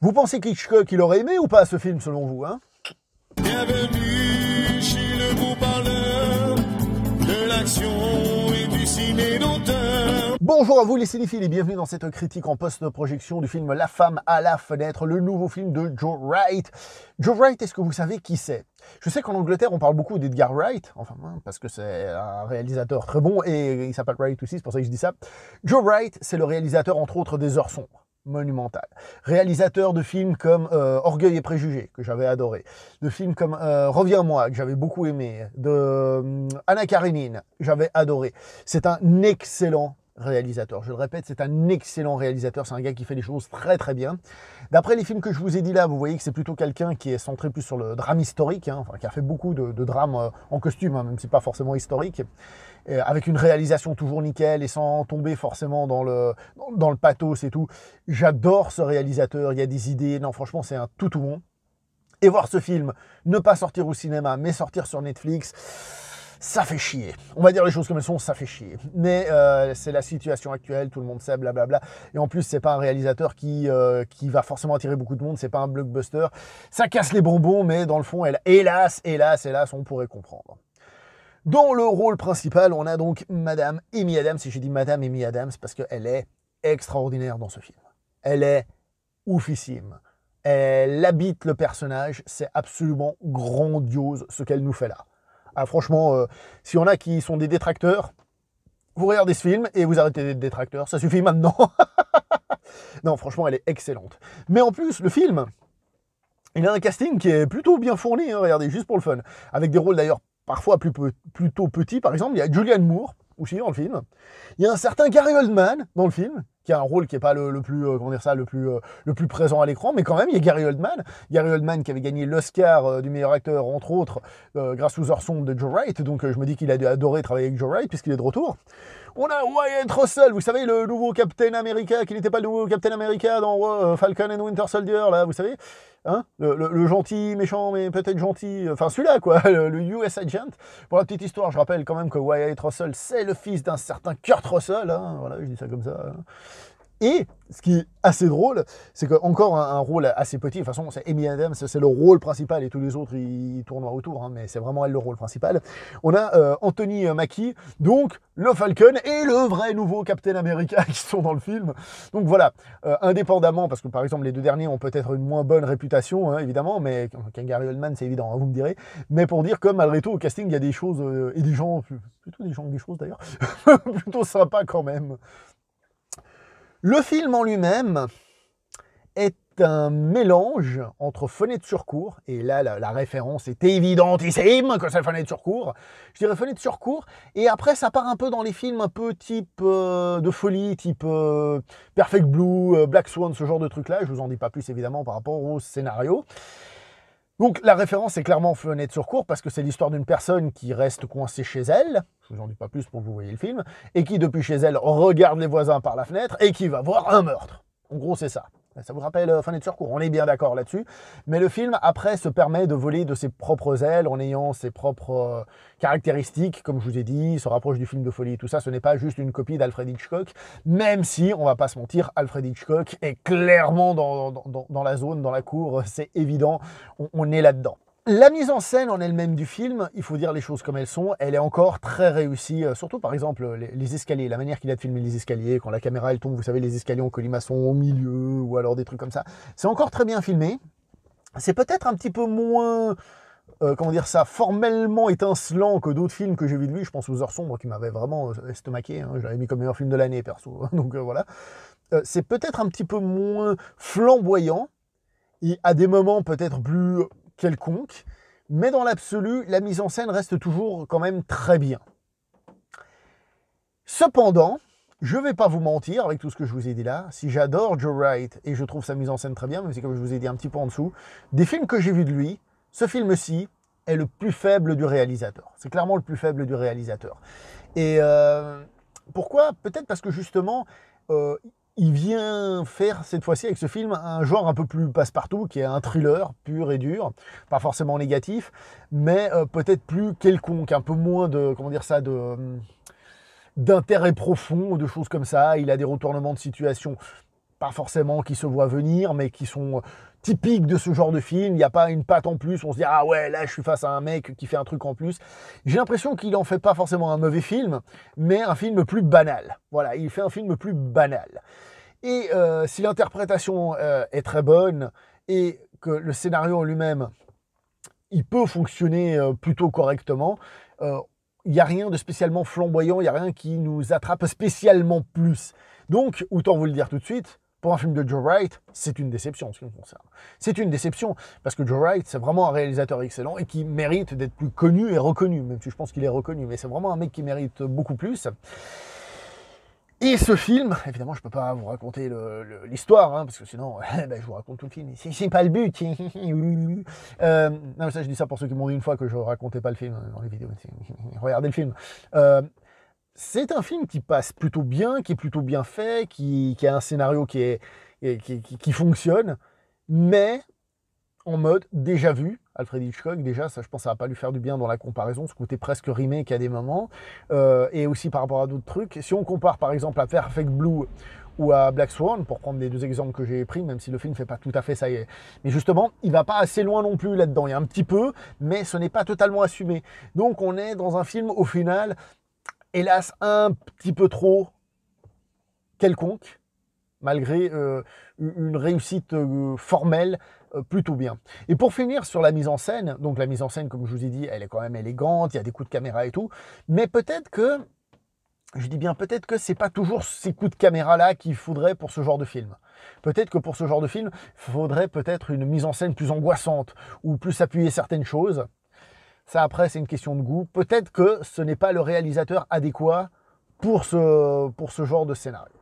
Vous pensez qu'Hitchcock, il aurait aimé ou pas ce film, selon vous, hein? Bienvenue chez le beau parleur de l'action et du ciné d'auteur. Bonjour à vous les cinéphiles et bienvenue dans cette critique en post-projection du film La femme à la fenêtre, le nouveau film de Joe Wright. Joe Wright, est-ce que vous savez qui c'est? Je sais qu'en Angleterre, on parle beaucoup d'Edgar Wright, enfin, parce que c'est un réalisateur très bon et il s'appelle Wright aussi, c'est pour ça que je dis ça. Joe Wright, c'est le réalisateur, entre autres, des Heures sombres. Monumental. Réalisateur de films comme Orgueil et Préjugés, que j'avais adoré, de films comme Reviens-moi, que j'avais beaucoup aimé, de Anna Karenine, j'avais adoré. C'est un excellent réalisateur. Je le répète, c'est un excellent réalisateur. C'est un gars qui fait les choses très très bien. D'après les films que je vous ai dit là, vous voyez que c'est plutôt quelqu'un qui est centré plus sur le drame historique, hein, enfin, qui a fait beaucoup de drames en costume, hein, même si c'est pas forcément historique, avec une réalisation toujours nickel et sans tomber forcément dans le pathos et tout. J'adore ce réalisateur, il y a des idées. Non, franchement, c'est un tout bon. Et voir ce film, ne pas sortir au cinéma, mais sortir sur Netflix, ça fait chier. On va dire les choses comme elles sont, ça fait chier. Mais c'est la situation actuelle, tout le monde sait, blablabla. Et en plus, c'est pas un réalisateur qui va forcément attirer beaucoup de monde, c'est pas un blockbuster. Ça casse les bonbons, mais dans le fond, hélas, on pourrait comprendre. Dans le rôle principal, on a donc Madame Amy Adams. Et j'ai dit Madame Amy Adams parce qu'elle est extraordinaire dans ce film. Elle est oufissime. Elle habite le personnage. C'est absolument grandiose ce qu'elle nous fait là. Ah, franchement, s'il y en a qui sont des détracteurs, vous regardez ce film et vous arrêtez d'être détracteurs. Ça suffit maintenant. Non, franchement, elle est excellente. Mais en plus, le film, il a un casting qui est plutôt bien fourni. Hein, regardez, juste pour le fun. Avec des rôles d'ailleurs parfois plutôt petits. Par exemple, il y a Julianne Moore aussi dans le film. Il y a un certain Gary Oldman dans le film, qui a un rôle qui n'est pas le plus présent à l'écran, mais quand même, il y a Gary Oldman. Gary Oldman qui avait gagné l'Oscar du meilleur acteur, entre autres, grâce aux Heures sombres de Joe Wright. Donc, je me dis qu'il a adoré travailler avec Joe Wright, puisqu'il est de retour. On a Wyatt Russell, vous savez, le nouveau Captain America, qui n'était pas le nouveau Captain America dans Falcon and Winter Soldier, là, vous savez, hein, le gentil, méchant, mais peut-être gentil, enfin celui-là, quoi, le US Agent. Pour la petite histoire, je rappelle quand même que Wyatt Russell, c'est le fils d'un certain Kurt Russell, hein, voilà, je dis ça comme ça. Hein. Et ce qui est assez drôle, c'est qu'encore un rôle assez petit, de toute façon, c'est Amy Adams, c'est le rôle principal et tous les autres, ils tournent autour, hein, mais c'est vraiment elle le rôle principal. On a Anthony Mackie, donc le Falcon et le vrai nouveau Captain America qui sont dans le film. Donc voilà, indépendamment, parce que par exemple les deux derniers ont peut-être une moins bonne réputation, hein, évidemment, mais Gary Oldman, c'est évident, hein, vous me direz. Mais pour dire que malgré tout, au casting, il y a des choses, et des gens, plutôt des gens que des choses d'ailleurs, plutôt sympa quand même. Le film en lui-même est un mélange entre Fenêtre sur cour, et là la référence est évidentissime que c'est Fenêtre sur cour, je dirais Fenêtre sur cour, et après ça part un peu dans les films un peu type de folie, type Perfect Blue, Black Swan, ce genre de trucs-là, je vous en dis pas plus évidemment par rapport au scénario. Donc la référence est clairement Fenêtre sur cour parce que c'est l'histoire d'une personne qui reste coincée chez elle, je vous en dis pas plus pour que vous voyez le film, et qui depuis chez elle regarde les voisins par la fenêtre et qui va voir un meurtre. En gros c'est ça. Ça vous rappelle Fenêtre sur cour, on est bien d'accord là-dessus. Mais le film, après, se permet de voler de ses propres ailes en ayant ses propres caractéristiques, comme je vous ai dit, se rapproche du film de folie et tout ça. Ce n'est pas juste une copie d'Alfred Hitchcock, même si, on va pas se mentir, Alfred Hitchcock est clairement dans la zone, dans la cour, c'est évident, on est là-dedans. La mise en scène en elle-même du film, il faut dire les choses comme elles sont, elle est encore très réussie, surtout par exemple les escaliers, la manière qu'il a de filmer les escaliers, quand la caméra elle tombe, vous savez, les escaliers en colimaçon au milieu, ou alors des trucs comme ça. C'est encore très bien filmé. C'est peut-être un petit peu moins, comment dire ça, formellement étincelant que d'autres films que j'ai vu de lui. Je pense aux Heures sombres qui m'avaient vraiment estomaqué, hein. J'avais mis comme meilleur film de l'année, perso. Donc voilà. C'est peut-être un petit peu moins flamboyant, et à des moments peut-être plus quelconque, mais dans l'absolu, la mise en scène reste toujours quand même très bien. Cependant, je ne vais pas vous mentir avec tout ce que je vous ai dit là, si j'adore Joe Wright et je trouve sa mise en scène très bien, même si comme je vous ai dit un petit peu en dessous, des films que j'ai vus de lui, ce film-ci est le plus faible du réalisateur. C'est clairement le plus faible du réalisateur. Et pourquoi? Peut-être parce que justement, il vient faire cette fois-ci avec ce film un genre un peu plus passe-partout, qui est un thriller pur et dur, pas forcément négatif, mais peut-être plus quelconque, un peu moins de, comment dire ça, d'intérêt profond, de choses comme ça. Il a des retournements de situation pas forcément qui se voient venir, mais qui sont typiques de ce genre de film. Il n'y a pas une patte en plus, on se dit « Ah ouais, là, je suis face à un mec qui fait un truc en plus ». J'ai l'impression qu'il en fait pas forcément un mauvais film, mais un film plus banal. Voilà, il fait un film plus banal. Et si l'interprétation est très bonne et que le scénario en lui-même, il peut fonctionner plutôt correctement, il n'y a rien de spécialement flamboyant, il n'y a rien qui nous attrape spécialement plus. Donc, autant vous le dire tout de suite, pour un film de Joe Wright, c'est une déception en ce qui me concerne. C'est une déception, parce que Joe Wright, c'est vraiment un réalisateur excellent et qui mérite d'être plus connu et reconnu, même si je pense qu'il est reconnu, mais c'est vraiment un mec qui mérite beaucoup plus. Et ce film, évidemment, je ne peux pas vous raconter l'histoire, hein, parce que sinon, je vous raconte tout le film. C'est pas le but. Non, ça, je dis ça pour ceux qui m'ont dit une fois que je ne racontais pas le film dans les vidéos. Regardez le film. C'est un film qui passe plutôt bien, qui est plutôt bien fait, qui a un scénario qui fonctionne, mais en mode déjà vu. Alfred Hitchcock, déjà, ça, je pense que ça va pas lui faire du bien dans la comparaison, ce côté presque remake à des moments, et aussi par rapport à d'autres trucs. Si on compare par exemple à Perfect Blue ou à Black Swan, pour prendre les deux exemples que j'ai pris, même si le film ne fait pas tout à fait ça, mais justement, il va pas assez loin non plus là-dedans. Il y a un petit peu, mais ce n'est pas totalement assumé. Donc on est dans un film, au final, hélas, un petit peu trop quelconque, malgré une réussite formelle plutôt bien. Et pour finir sur la mise en scène, donc la mise en scène, comme je vous ai dit, elle est quand même élégante, il y a des coups de caméra et tout, mais peut-être que, je dis bien peut-être que c'est pas toujours ces coups de caméra-là qu'il faudrait pour ce genre de film. Peut-être que pour ce genre de film, il faudrait peut-être une mise en scène plus angoissante, ou plus appuyer certaines choses. Ça, après, c'est une question de goût. Peut-être que ce n'est pas le réalisateur adéquat pour ce genre de scénario.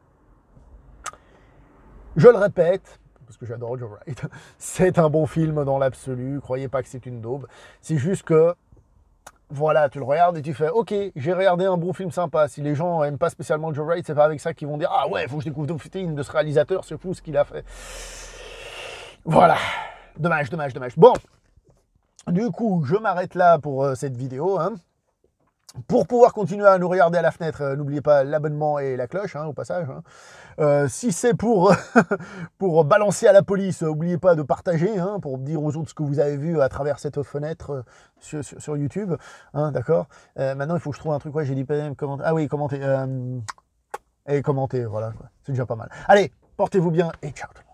Je le répète, parce que j'adore Joe Wright, c'est un bon film dans l'absolu, croyez pas que c'est une daube. C'est juste que, voilà, tu le regardes et tu fais « Ok, j'ai regardé un bon film sympa. » Si les gens n'aiment pas spécialement Joe Wright, c'est pas avec ça qu'ils vont dire « Ah ouais, faut que je découvre le film de ce réalisateur, c'est fou ce qu'il a fait. » Voilà, dommage. Bon, du coup, je m'arrête là pour cette vidéo, hein. Pour pouvoir continuer à nous regarder à la fenêtre, n'oubliez pas l'abonnement et la cloche, hein, au passage. Hein. Si c'est pour balancer à la police, n'oubliez pas de partager, hein, pour dire aux autres ce que vous avez vu à travers cette fenêtre sur YouTube. Hein, d'accord. Maintenant, il faut que je trouve un truc. Ouais, j'ai dit commenter. Ah oui, commenter. Et commenter, voilà. C'est déjà pas mal. Allez, portez-vous bien et ciao tout le monde.